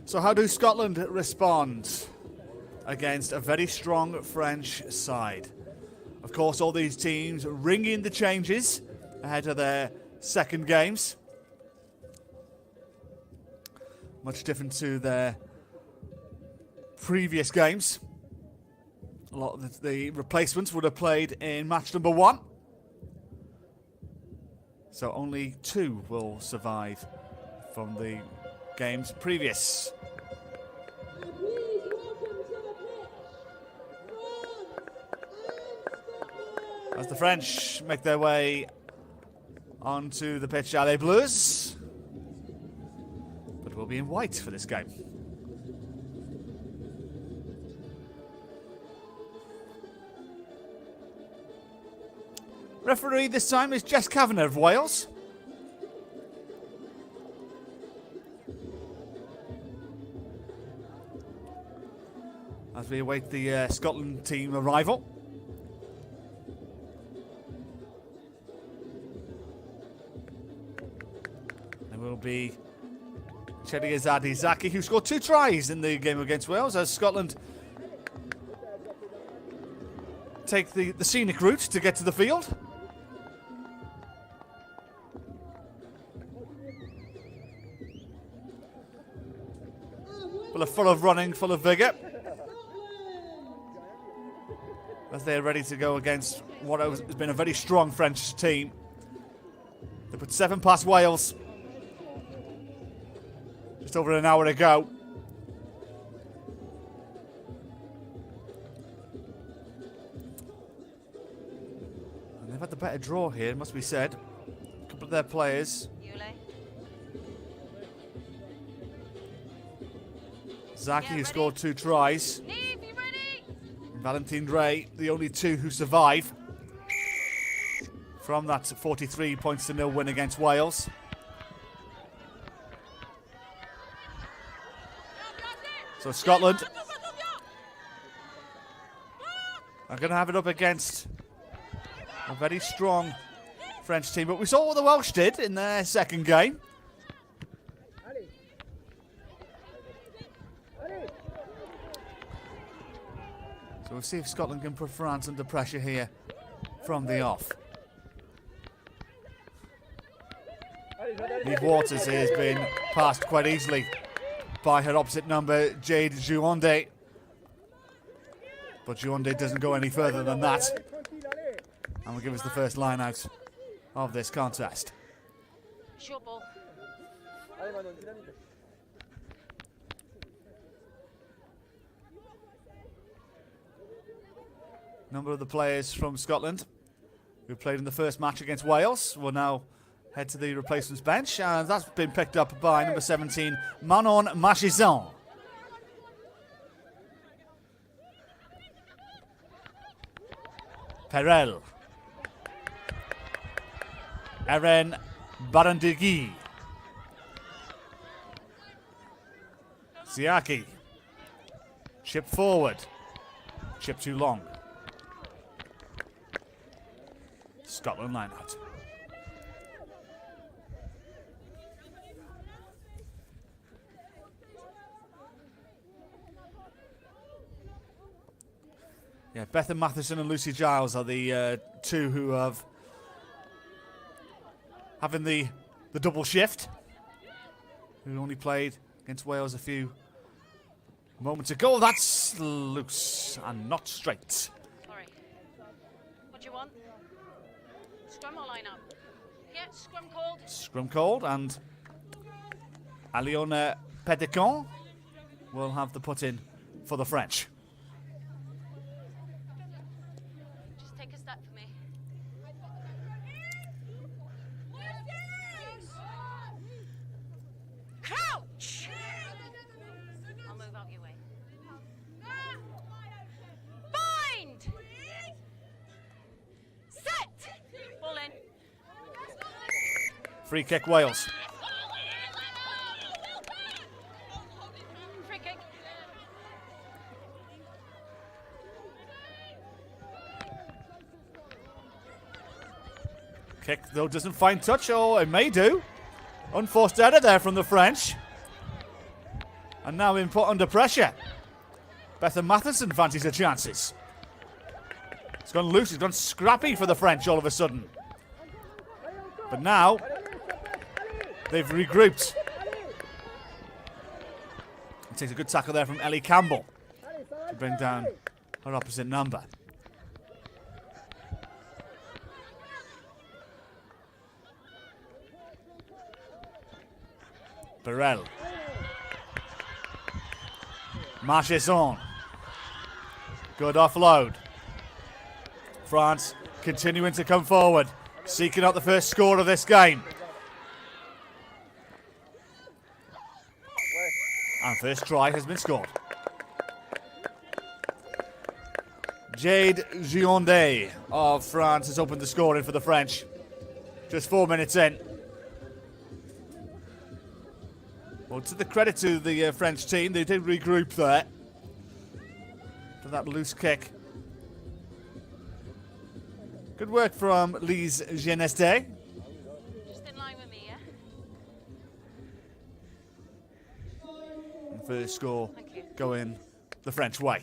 So how do Scotland respond against a very strong French side? Of course, all these teams ringing the changes ahead of their second games. Much different to their previous games. A lot of the replacements would have played in match number 1. So only 2 will survive from the games previous. As the French make their way onto the pitch, Les Bleus. But we'll be in white for this game. Referee this time is Jess Kavanagh of Wales. As we await the Scotland team arrival. There will be Chedadi Zaki, who scored 2 tries in the game against Wales, as Scotland take the scenic route to get to the field. Full of running, full of vigour, as they're ready to go against what has been a very strong French team. They put 7 past Wales just over an hour ago. And they've had the better draw here, it must be said. A couple of their players. Zaki, who scored 2 tries. And Wellington Ray, the only 2 who survive from that 43 points to 0 win against Wales. So Scotland are going to have it up against a very strong French team. But we saw what the Welsh did in their second game. So we'll see if Scotland can put France under pressure here from the off. Eve Waters has been passed quite easily by her opposite number, Jade Juonde. But Juonde doesn't go any further than that. And will give us the first line out of this contest. Short ball. Number of the players from Scotland who played in the first match against Wales will now head to the replacements bench, and that's been picked up by number 17, Manon Machizan. Perel. Erin Barandigi. Zaki. Chip forward. Chip too long. Scotland line out. Yeah, Bethan Matheson and Lucy Giles are the 2 who have having the double shift, who only played against Wales a few moments ago. That's loose and not straight. Sorry. What do you want? Scrum or line up? Yeah, scrum called. Scrum called, and Aliona Pedicon will have the put in for the French. Just take a step for me. Crouch! I'll move out your way. Bind! Set! Ball in. Free kick, Wales. Free kick. Kick, though, doesn't find touch, or it may do. Unforced error there from the French. And now been put under pressure. Bethan Matheson fancies her chances. It's gone loose, it's gone scrappy for the French all of a sudden. But now, they've regrouped. It takes a good tackle there from Ellie Campbell to bring down her opposite number. Burrell. Marchesson. Good offload. France continuing to come forward, seeking out the first score of this game. And first try has been scored. Jade Giondet of France has opened the scoring for the French. Just 4 minutes in. Well, to the credit to the French team, they did regroup there for that loose kick. Good work from Lise Geneste. Just in line with me, yeah? And first score going the French way.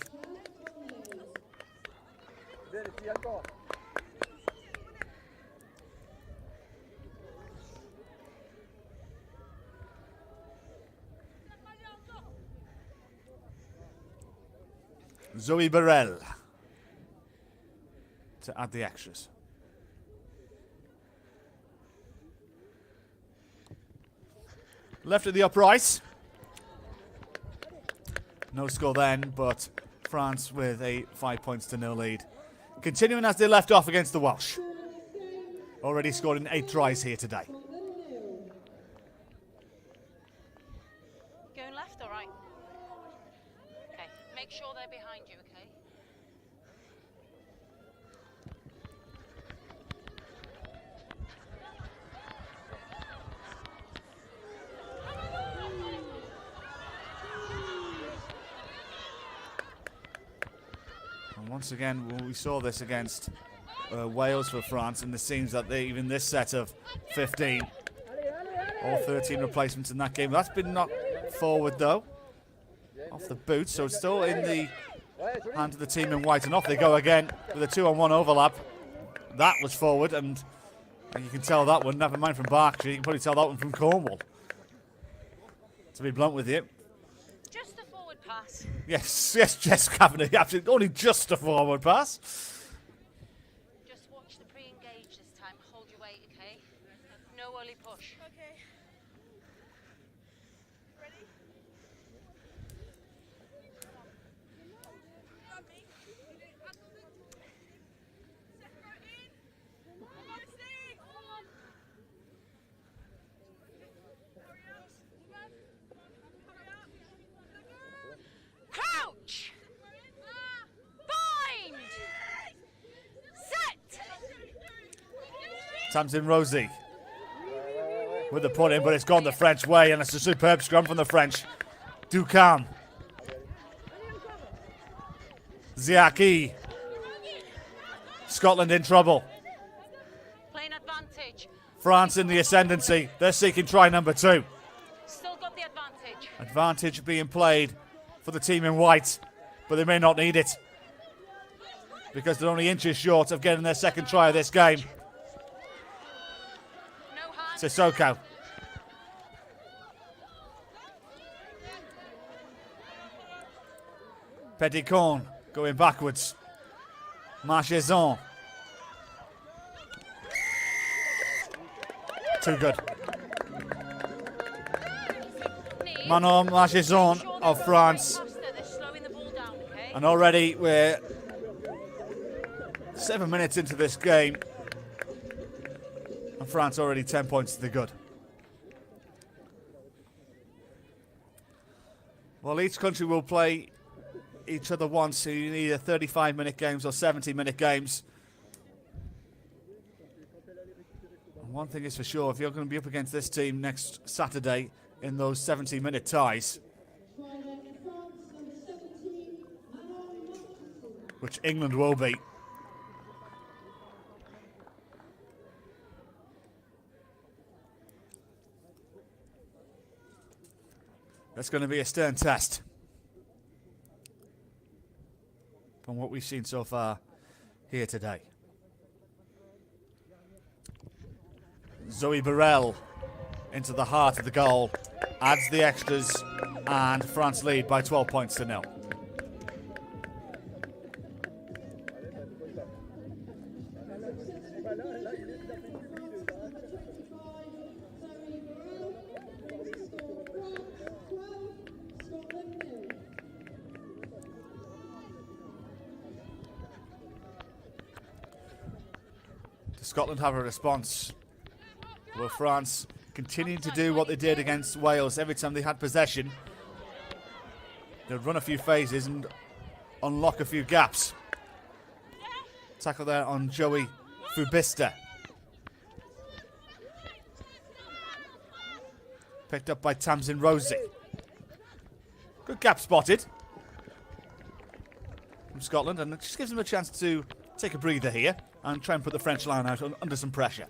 Zoe Burrell to add the extras. Left at the upright. No score then, but France with a 5-0 lead. Continuing as they left off against the Welsh. Already scored in 8 tries here today. Going left or right? Okay, make sure they're behind you, okay? And once again, we saw this against Wales for France, and it seems that even this set of 15, all 13 replacements in that game. That's been knocked forward though, off the boot, so it's still in the hand of the team in white, and off they go again with a 2-on-1 overlap. That was forward, and you can tell that one, never mind from Berkshire, you can probably tell that one from Cornwall, to be blunt with you. Just a forward pass. Yes, Jess Kavanagh, absolutely, only just a forward pass. Just watch the pre-engage this time. Hold your weight, okay? No early push. Okay. Ready? Crouch! Bind! Set! Tamsin Rosie with the put in, but it's gone the French way, and it's a superb scrum from the French. Ducam. Zaki. Scotland in trouble. Playing advantage. France in the ascendancy. They're seeking try number 2. Still got the advantage. Advantage being played for the team in white, but they may not need it because they're only inches short of getting their second try of this game. No hand. Sissoko. Petitcorn going backwards. Marchesson. Too good. Manon Marchesson of France. They're slowing the ball down, okay? And already we're 7 minutes into this game, and France already 10 points to the good. Well, each country will play each other once, so you need either 35-minute games or 70-minute games. And one thing is for sure, if you're going to be up against this team next Saturday in those 70-minute ties, which England will be, That's going to be a stern test from what we've seen so far here today. Zoe Burrell into the heart of the goal, adds the extras, and France lead by 12 points to 0. Does Scotland have a response? Will France continue to do what they did against Wales every time they had possession? They'll run a few phases and unlock a few gaps. Tackle there on Joey Fubista. Picked up by Tamsin Rosie. Good gap spotted from Scotland, and it just gives them a chance to take a breather here and try and put the French line out under some pressure.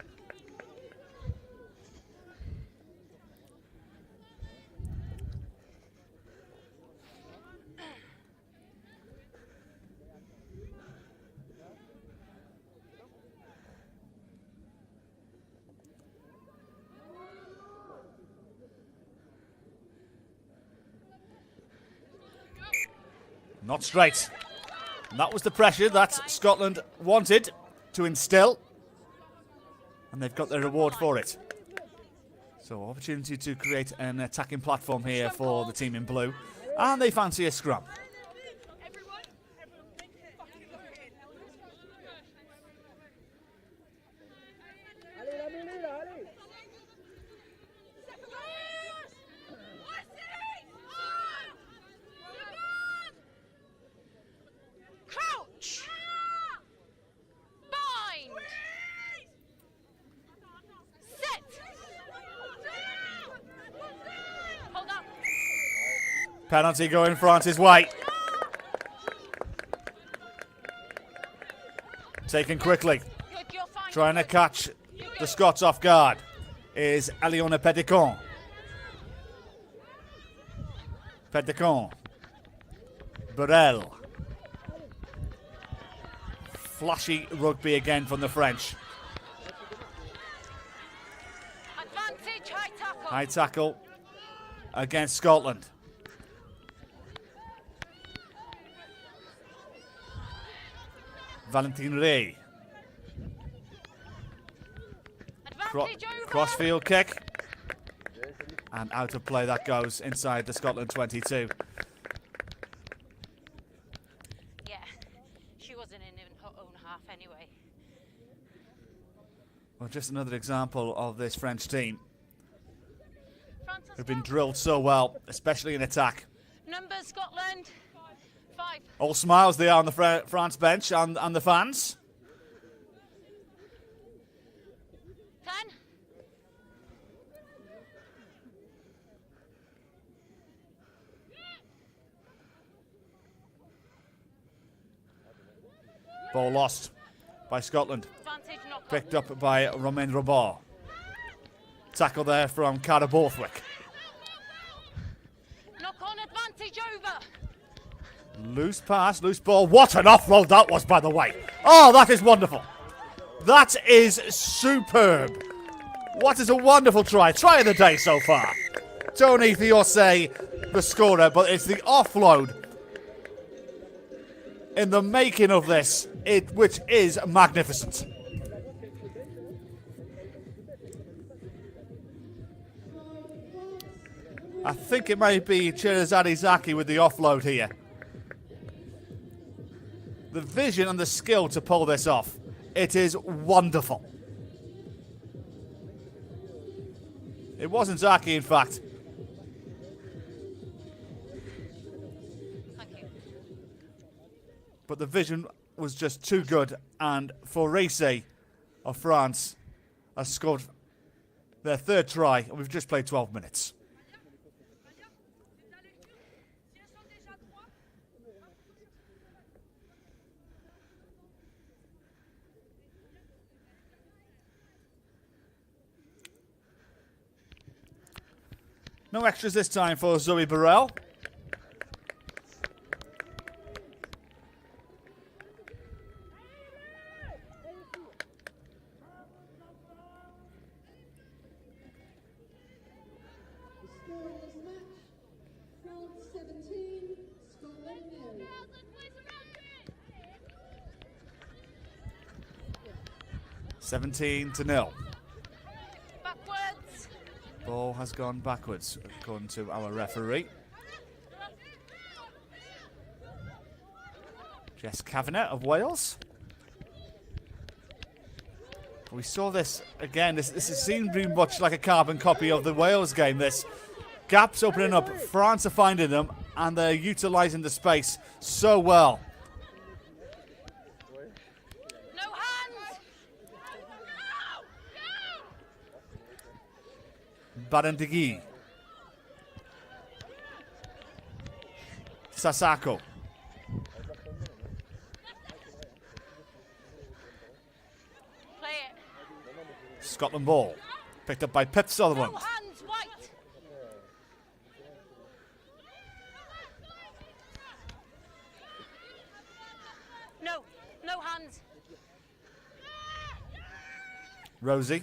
Not straight. And that was the pressure that Scotland wanted to instill. And they've got their reward for it. So opportunity to create an attacking platform here for the team in blue. And they fancy a scrum. Penalty going France's way. Taken quickly. Trying to catch the Scots off guard is Aliona Petitcon. Petitcon. Burrell. Flashy rugby again from the French. Advantage, high tackle. High tackle against Scotland. Valentine Ray. Crossfield kick. And out of play that goes inside the Scotland 22. Yeah, she wasn't in her own half anyway. Well, just another example of this French team who've been drilled so well, especially in attack. Numbers, Scotland. 5. All smiles they are on the France bench and the fans. 10. Ball lost by Scotland. Advantage, knock Picked up by Romain Robert. Tackle there from Cara Borthwick. Knock on, advantage over. Loose pass, loose ball. What an offload that was, by the way. Oh, that is wonderful. That is superb. What is a wonderful try. Try of the day so far. Tony Theorsay, the scorer, but it's the offload in the making of this, which is magnificent. I think it may be Chedadi Zaki with the offload here. The vision and the skill to pull this off. It is wonderful. It wasn't Zaki, in fact. Thank you. But the vision was just too good. And Fice of France has scored their third try. And we've just played 12 minutes. No extras this time for Zoe Burrell. Seventeen to 0. Backwards. Ball has gone backwards, according to our referee. Jess Kavanagh of Wales. We saw this again. This seemed very much like a carbon copy of the Wales game. This gaps opening up. France are finding them, and they're utilising the space so well. No hands. Barandigi. Sasako. Play it. Scotland ball. Picked up by Pip Sutherland. No hands, White. No hands. Rosie.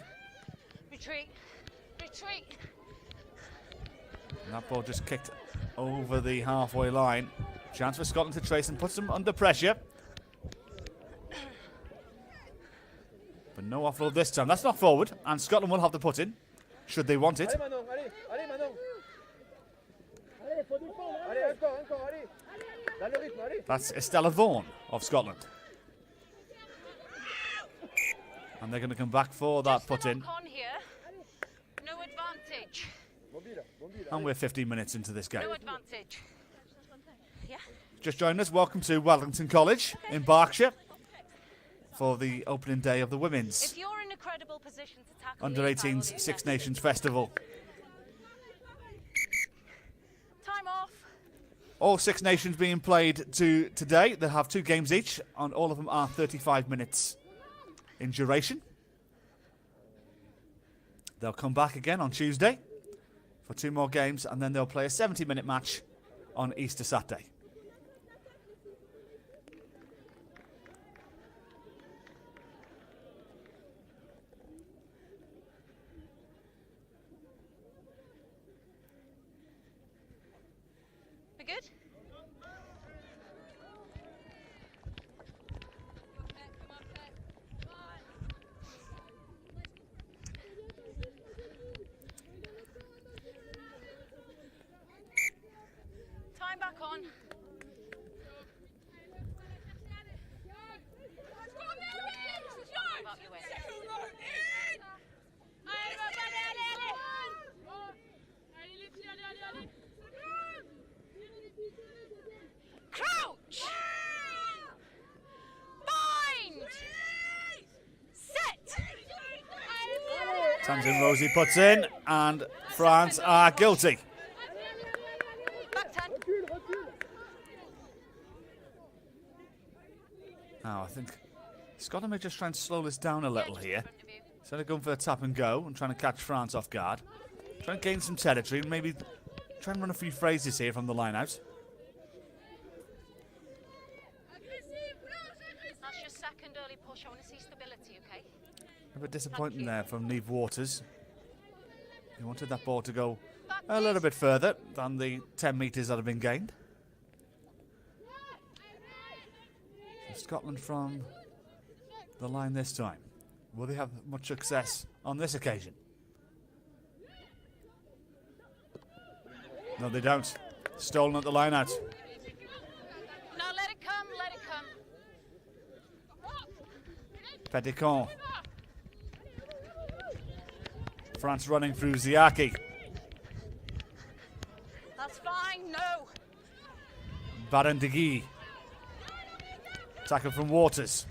Retreat. And that ball just kicked over the halfway line. Chance for Scotland to trace and puts them under pressure. But no offload this time. That's not forward, and Scotland will have to put in, should they want it. That's Estella Vaughan of Scotland. And they're going to come back for that put in. On here. No advantage. And we're 15 minutes into this game. No advantage. Yeah. Just joining us, welcome to Wellington College in Berkshire for the opening day of the Women's If you're in a credible position to tackle Under-18's Six Nations Festival. Time off. All Six Nations being played today. They'll have 2 games each, and all of them are 35 minutes in duration. They'll come back again on Tuesday for 2 more games, and then they'll play a 70-minute match on Easter Saturday. We good? Time back on. Up you went. Crouch! Bind! Set! Tamsin Rosie puts in, and France are guilty. Back 10. Now, I think Scotland may just try and slow this down a little here. Instead of going for a tap and go and trying to catch France off guard. Try and gain some territory and maybe try and run a few phrases here from the line out. That's your second early push. I want to see stability, okay? A bit disappointing there from Niamh Waters. He wanted that ball to go a little bit further than the 10 metres that have been gained. So Scotland from the line this time. Will they have much success on this occasion? No, they don't. Stolen at the line out. Now let it come, let it come. Petitcon. France running through Zaki. That's fine, no. Barandigi. Tackle from Waters.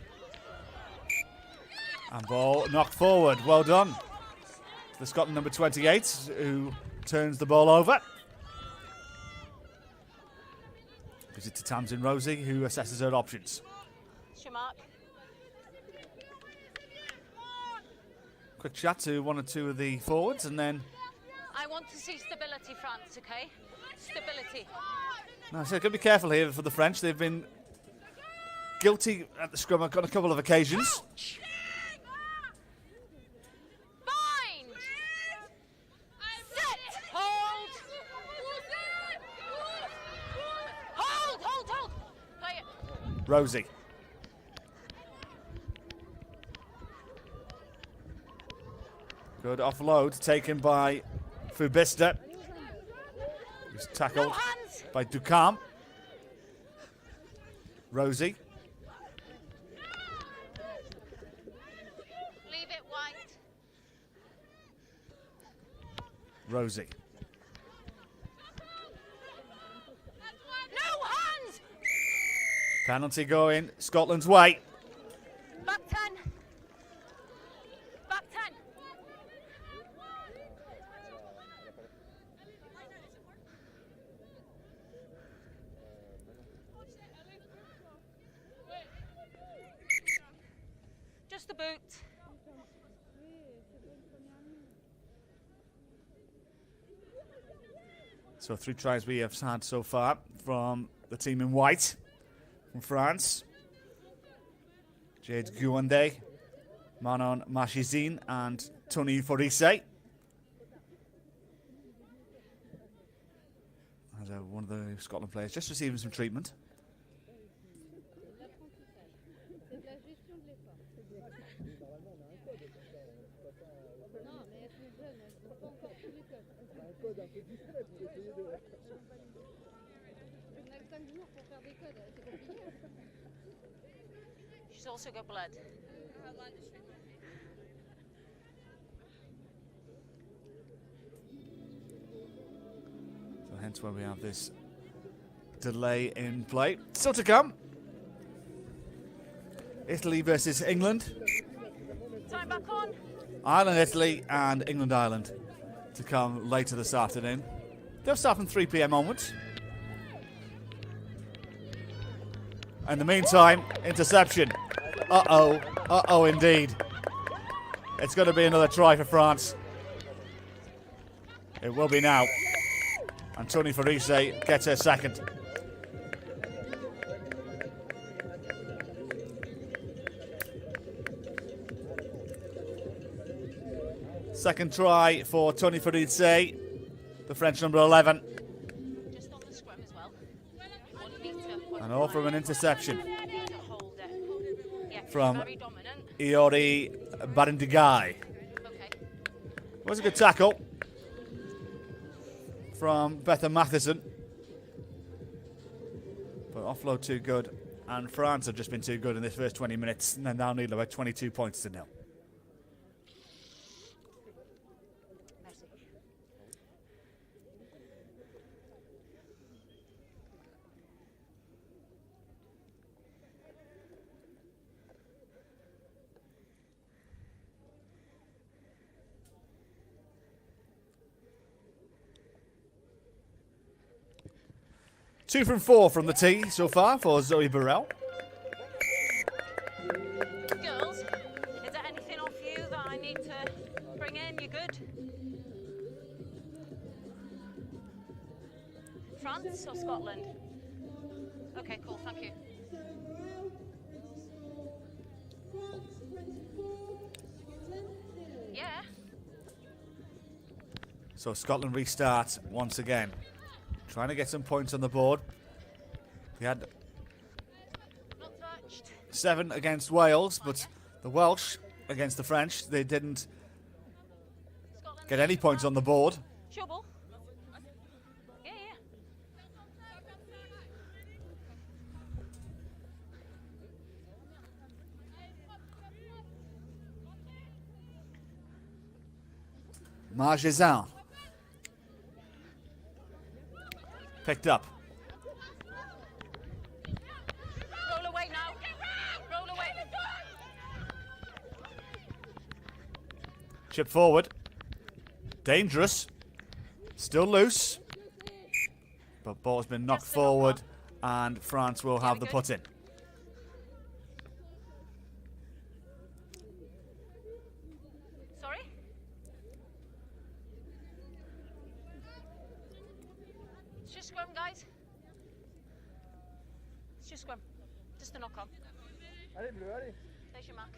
And ball knocked forward. Well done to the Scotland number 28, who turns the ball over. Gives it to Tamsin Rosie, who assesses her options. It's your mark. Quick chat to one or two of the forwards, and then I want to see stability, France, okay? Stability. No, so got to be careful here for the French. They've been guilty at the scrum on a couple of occasions. Bind! Sit! Hold! Hold! Play it. Rosie. Good offload taken by Fubista. He's tackled No hands! by Ducamp. Rosie. Leave it white. Rosie. No hands! Penalty going Scotland's way. Back 10. Back 10. Just the boot. So 3 tries we have had so far from the team in white from France. Jade Guande, Manon Machizine and Tony Forise. As one of the Scotland players just receiving some treatment. She's also got blood. So hence why we have this delay in play. Still to come. Italy versus England. Time back on. Ireland, Italy and England, Ireland to come later this afternoon. They'll start from 3 p.m. onwards. In the meantime, interception. Uh-oh indeed. It's going to be another try for France. It will be now. And Tony Forise gets her second. Second try for Tony Forise, the French number 11. Just on the scrum as well. You need to And all from an interception hold it. Yeah, from very dominant. Iori Barindigai. Okay. Was a good tackle from Betha Matheson. But offload too good. And France have just been too good in this first 20 minutes. And they now need about 22 points to nil. Merci. Two from 4 from the tee so far for Zoe Burrell. Girls, is there anything off you that I need to bring in? You good? France or Scotland? Okay, cool, thank you. Yeah. So Scotland restart once again. Trying to get some points on the board. We had Not touched. 7 against Wales, but the Welsh against the French, they didn't Scotland. get any points on the board. Show ball. Yeah. Margesin picked up. Roll away now. Roll away. Chip forward. Dangerous. Still loose. But ball's been knocked Just a knock forward and France will have the good. put in. Sorry? scrum, guys. It's just scrum. Just a knock on. There's your mark.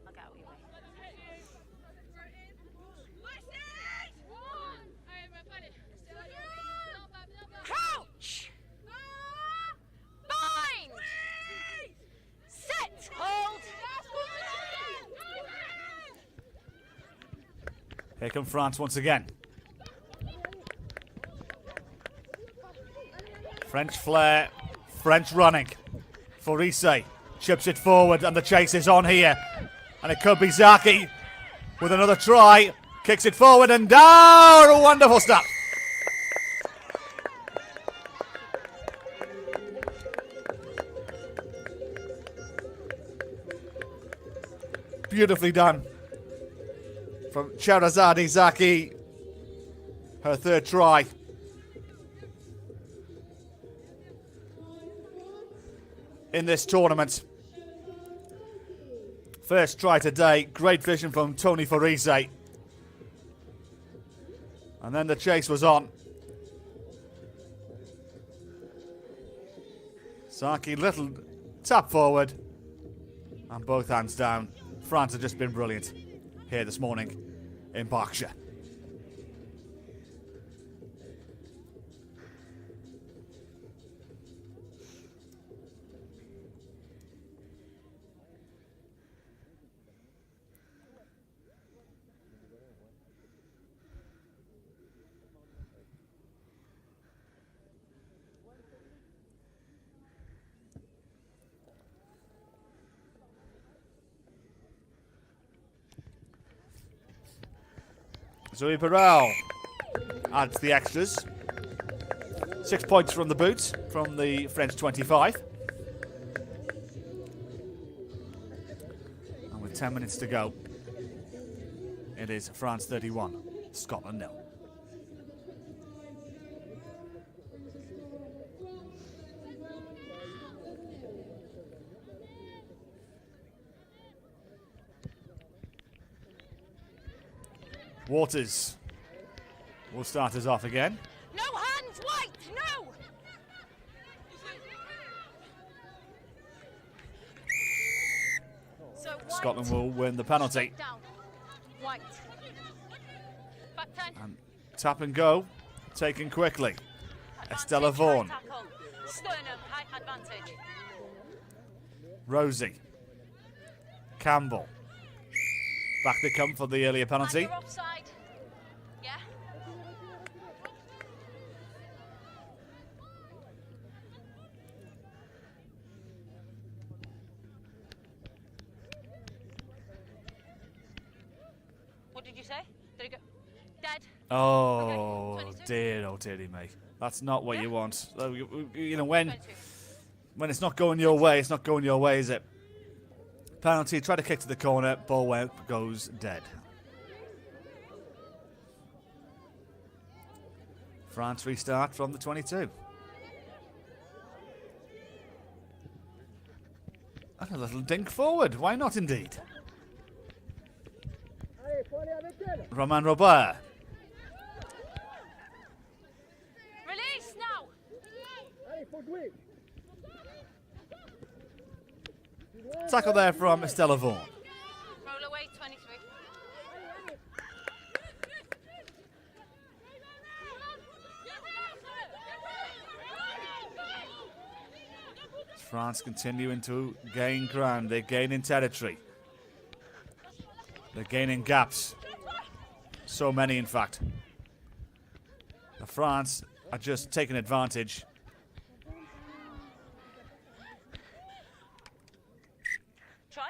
I'll get out of your way. Crouch! Bind! Set! Hold! Here come France once again. French flair, French running. Fice chips it forward and the chase is on here. And it could be Zaki with another try. Kicks it forward and down. Wonderful stuff. Beautifully done from Chedadi Zaki. Her third try. In this tournament. First try today. Great vision from Tony Fice. And then the chase was on. Zaki, little tap forward. And both hands down. France have just been brilliant here this morning in Berkshire. Zoe Burrell adds the extras. 6 points from the boot from the French 25. And with 10 minutes to go, it is France 31, Scotland 0. Waters will start us off again. No hands, White, no! So White, Scotland will win the penalty. down. White. Back 10. And tap and go, taken quickly. Advantage, Estella Vaughan. high tackle. Sternum, high advantage. Rosie. Campbell. Back they come for the earlier penalty. And you're offside. Yeah. What did you say? Did it go? Dead. Oh, Okay, 22. dear, oh dearie me. That's not what you want. You know, when 22. it's not going your way, it's not going your way, is it? Penalty, try to kick to the corner, ball goes dead. France restart from the 22. And a little dink forward, why not indeed? Romain Robert. Release now. Tackle there from Estella Vaughan. Roll away, 23. France continuing to gain ground. They're gaining territory. They're gaining gaps. So many, in fact. The France are just taking advantage. Try.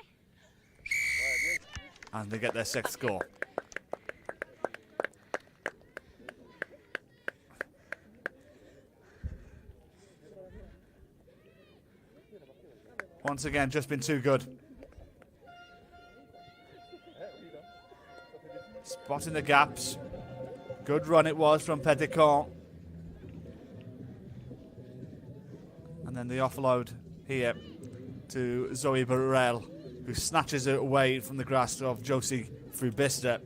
And they get their sixth score. Once again, just been too good. Spotting the gaps. Good run it was from Petitcon. And then the offload here to Zoe Burrell, who snatches it away from the grasp of Josie Frubista.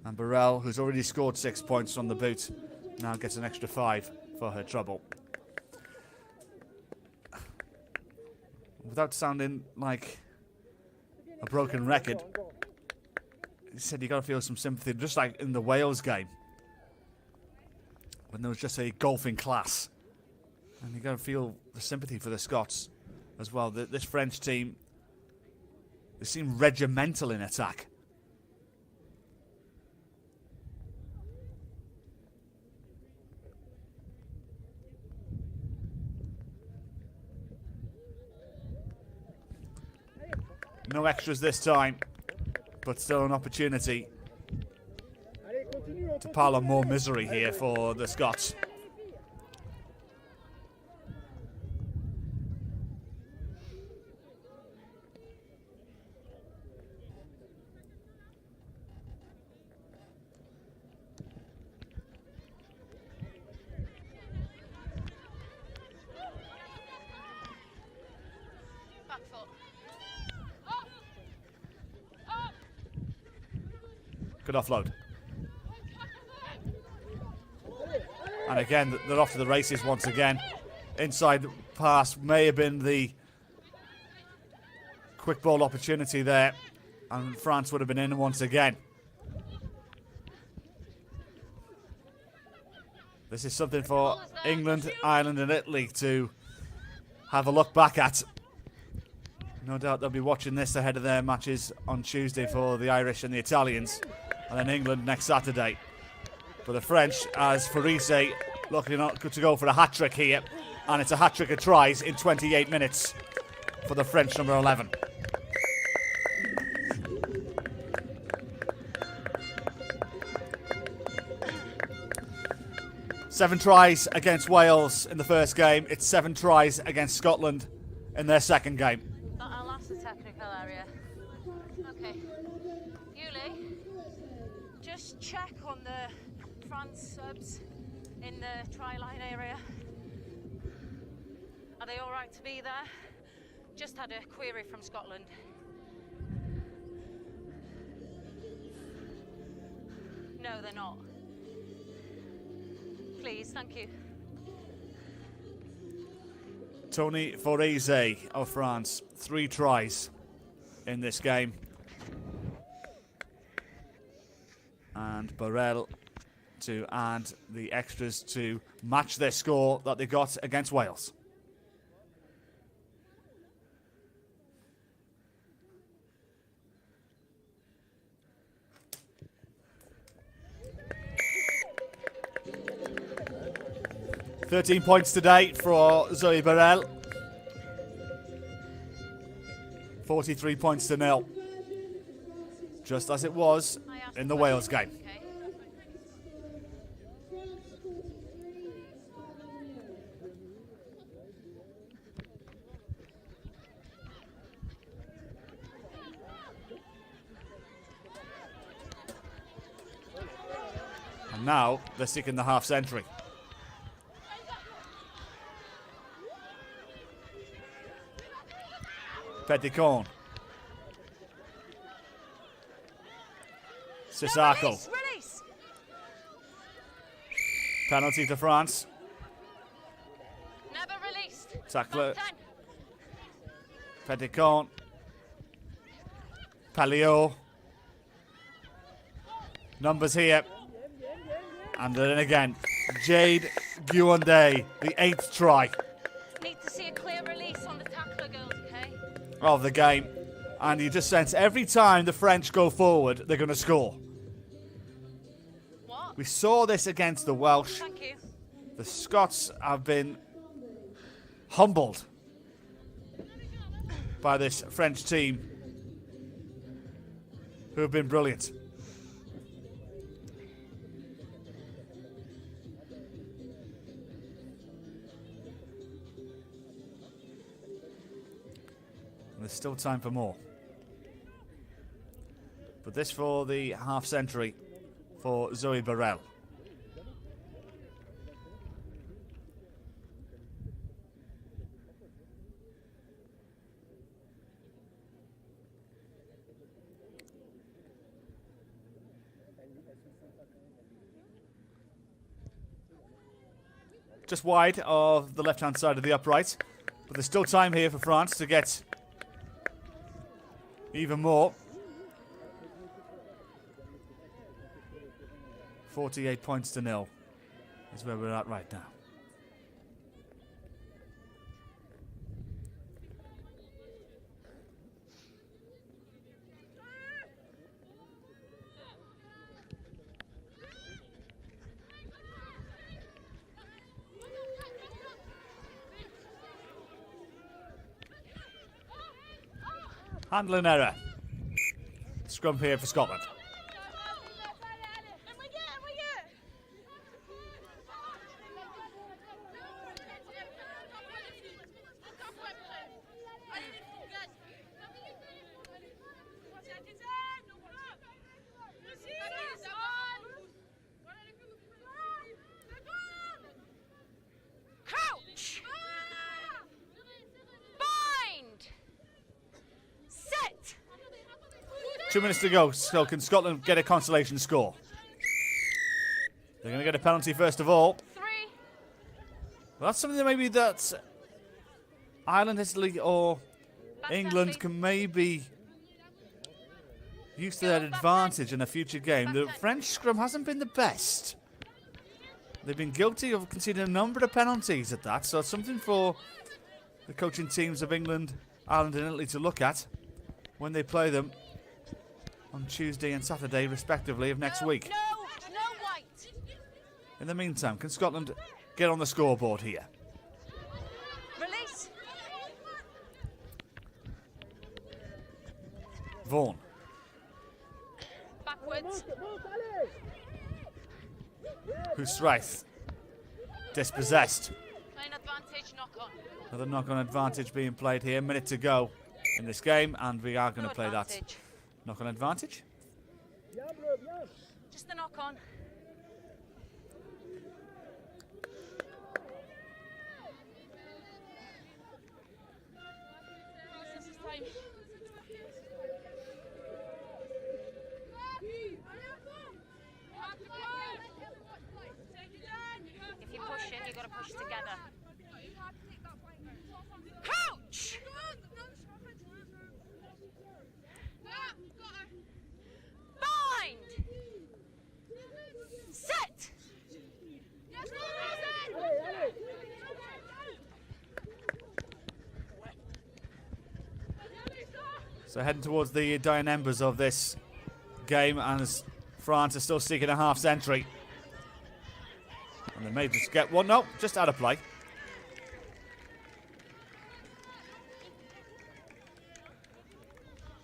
And Burrell, who's already scored 6 points from the boot, now gets an extra 5 for her trouble. Without sounding like a broken record, he said you got to feel some sympathy, just like in the Wales game, when there was just a golfing class. And you got to feel the sympathy for the Scots as well. This French team, they seem regimental in attack. No extras this time, but still an opportunity to pile on more misery here for the Scots. Good offload. And again, they're off to the races once again. Inside pass may have been the quick ball opportunity there, and France would have been in once again. This is something for England, Ireland and Italy to have a look back at. No doubt they'll be watching this ahead of their matches on Tuesday for the Irish and the Italians, and then England next Saturday. For the French, as Fice looking to go for a hat-trick here, and it's a hat-trick of tries in 28 minutes for the French number 11. Seven tries against Wales in the first game. It's 7 tries against Scotland in their second game. I'll ask the technical area. Okay. Yuli, just check on the France subs in the try line area. Are they all right to be there? Just had a query from Scotland. No, they're not. Please, thank you. Tony Fice of France, 3 tries in this game. And Burrell to add the extras to match their score that they got against Wales. $13 points today for Zoe Burrell. 43 points to 0. Just as it was in the Wales game. And now they're seeking the half century. Petitcon. Sissako. Release. Penalty to France. Never released. Tackler. Petitcon. Palio. Numbers here. And then again, Jade Guandé, the 8th try. Need to see a clear release on the tackler, girls, okay? Of the game. And you just sense every time the French go forward, they're going to score. What? We saw this against the Welsh. Thank you. The Scots have been humbled by this French team, who have been brilliant. There's still time for more. But this for the half century for Zoe Burrell. Just wide of the left-hand side of the upright. But there's still time here for France to get even more. 48 points to 0 is where we're at right now. Handling error. Scrum here for Scotland. Crouch! Bind! Set! 2 minutes to go. So can Scotland get a consolation score? They're going to get a penalty first of all. 3. Well, that's something that maybe that Ireland, Italy or England can maybe use to their advantage in a future game. The French scrum hasn't been the best. They've been guilty of conceding a number of penalties at that, so it's something for the coaching teams of England, Ireland and Italy to look at when they play them on Tuesday and Saturday respectively of next week. No white. In the meantime, can Scotland get on the scoreboard here? Release. Vaughan. Backwards. Husreith. Dispossessed. Playing advantage, knock on. Another knock-on advantage being played here. Minute to go in this game, and we are going to play that knock-on advantage. Just the knock on. If you push it, you've got to push together. Crouch! Bind! Set! So heading towards the dying embers of this game, and as France is still seeking a half century. And they may just get one. No, just out of play.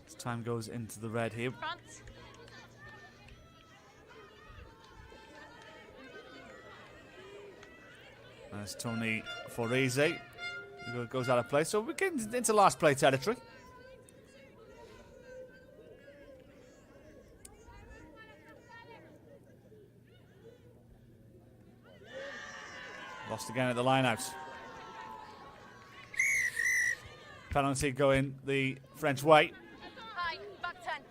As time goes into the red here. France. And it's Tony Forese who goes out of play. So we're getting into last play territory. Lost again at the line-out. Penalty going the French way. High, back 10.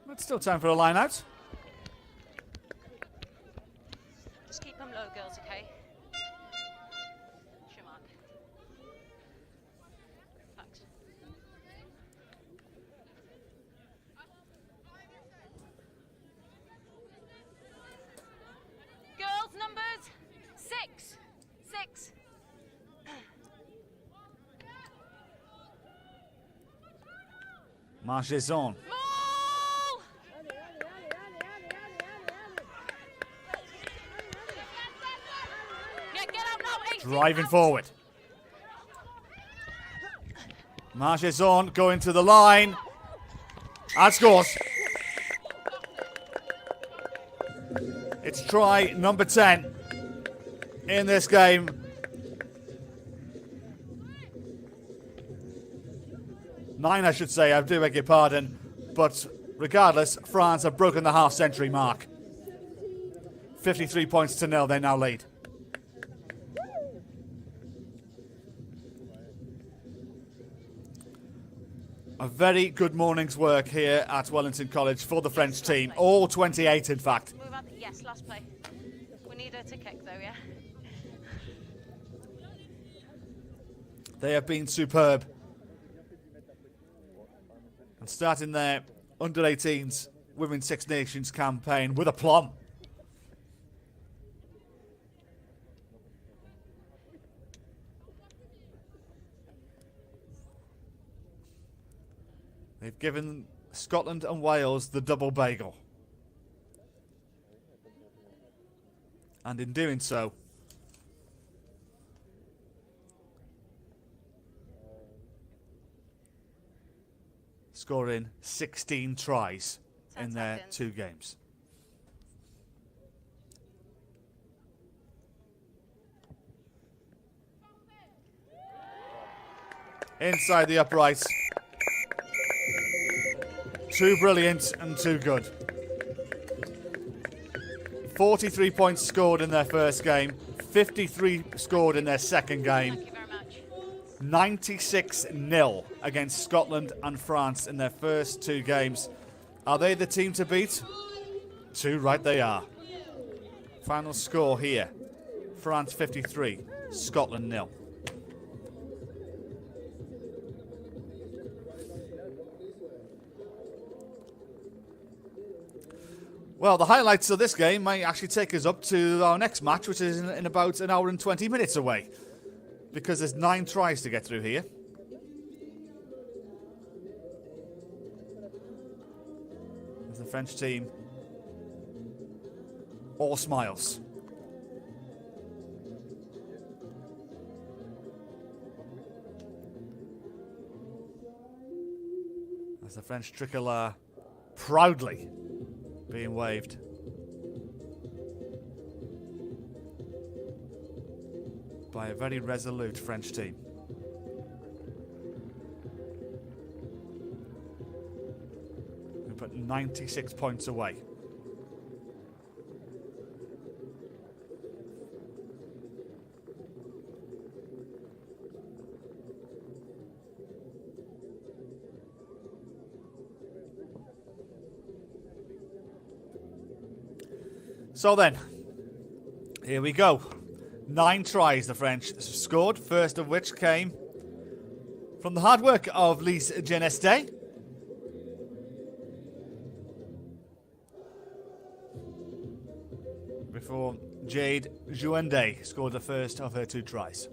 But still time for a line-out. Just keep them low, girls, okay? Schumacher. Thanks. Girls, numbers 6. 6. Marchezon. Maul! Yeah, get out now, 18 Driving out. forward. Marchezon going to the line. And scores. It's try number 10 in this game. Nine, I should say, I do beg your pardon. But regardless, France have broken the half-century mark. 53 points to 0, they now lead. A very good morning's work here at Wellington College for the French team. All 28, in fact. Move out. Yes, last play. We need her to kick, though, yeah? They have been superb. And starting their Under-18s Women's Six Nations campaign with aplomb. They've given Scotland and Wales the double bagel. And in doing so, scoring 16 tries in their 2 games. Inside the uprights. Too brilliant and too good. 43 points scored in their first game, 53 scored in their second game. Thank you very much. 96-0 against Scotland and France in their first 2 games. Are they the team to beat? Too right they are. Final score here. France 53, Scotland 0. Well, the highlights of this game might actually take us up to our next match, which is in about an hour and 20 minutes away. Because there's 9 tries to get through here. There's the French team. All smiles. As the French tricolour proudly being waved. By a very resolute French team. We put 96 points away. So then, here we go. 9 tries the French scored, first of which came from the hard work of Lise Geneste. Before Jade Jouende scored the first of her 2 tries.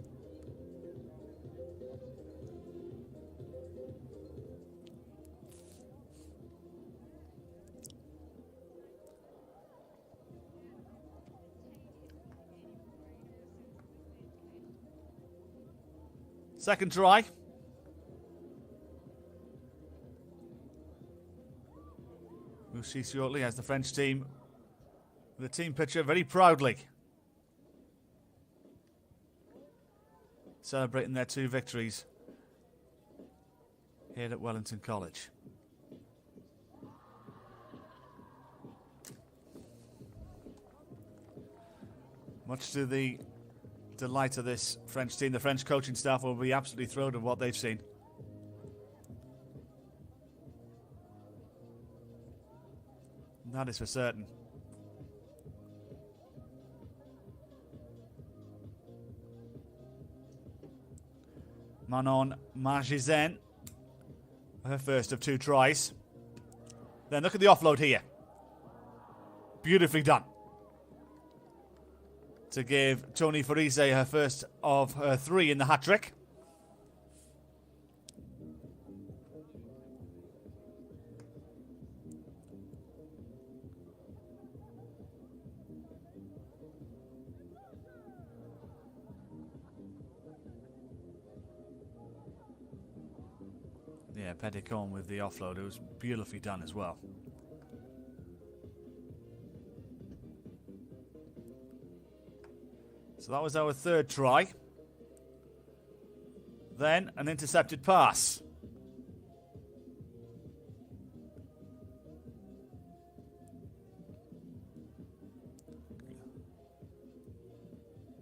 Second try. We'll see shortly as the French team, the team picture very proudly celebrating their 2 victories here at Wellington College. Much to the delight of this French team, the French coaching staff will be absolutely thrilled with what they've seen. That is for certain. Manon Margizen, her first of 2 tries. Then look at the offload here. Beautifully done. To give Toni Fice her first of her 3 in the hat-trick. Yeah, Petitcon with the offload. It was beautifully done as well. So that was our 3rd try. Then an intercepted pass.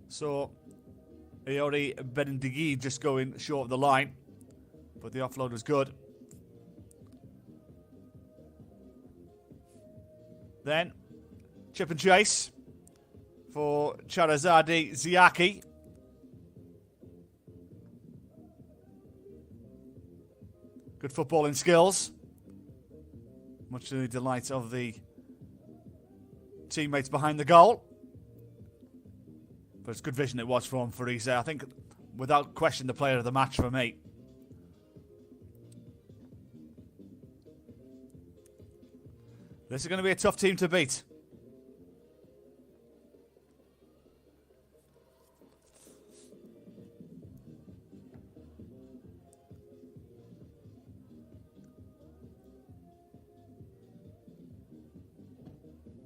So Iori Bendigui just going short of the line, but the offload was good. Then, chip and chase for Chedadi Zaki. Good footballing skills. Much to the delight of the teammates behind the goal. But it's good vision it was from Fice. I think, without question, the player of the match for me. This is going to be a tough team to beat.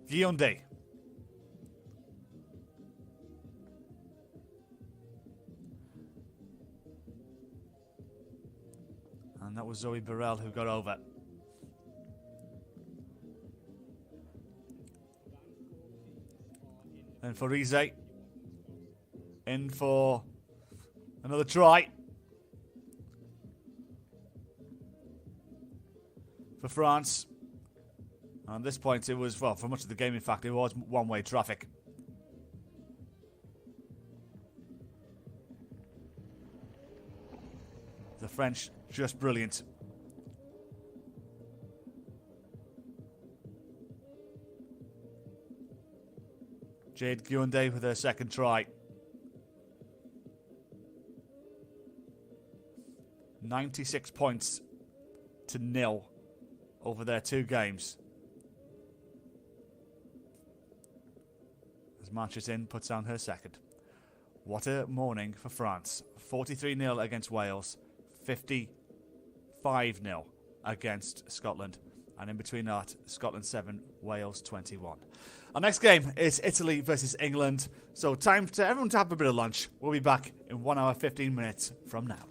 Giunde. And that was Zoe Burrell who got over. Then for Fice. In for another try. For France. And at this point it was, well, for much of the game in fact, it was one-way traffic. The French just brilliant. Jade Giunde with her second try. 96 points to 0 over their 2 games. As Manchester puts down her second. What a morning for France. 43-0 against Wales. 55-0 against Scotland. And in between that, Scotland 7, Wales 21. Our next game is Italy versus England. So time for everyone to have a bit of lunch. We'll be back in 1 hour, 15 minutes from now.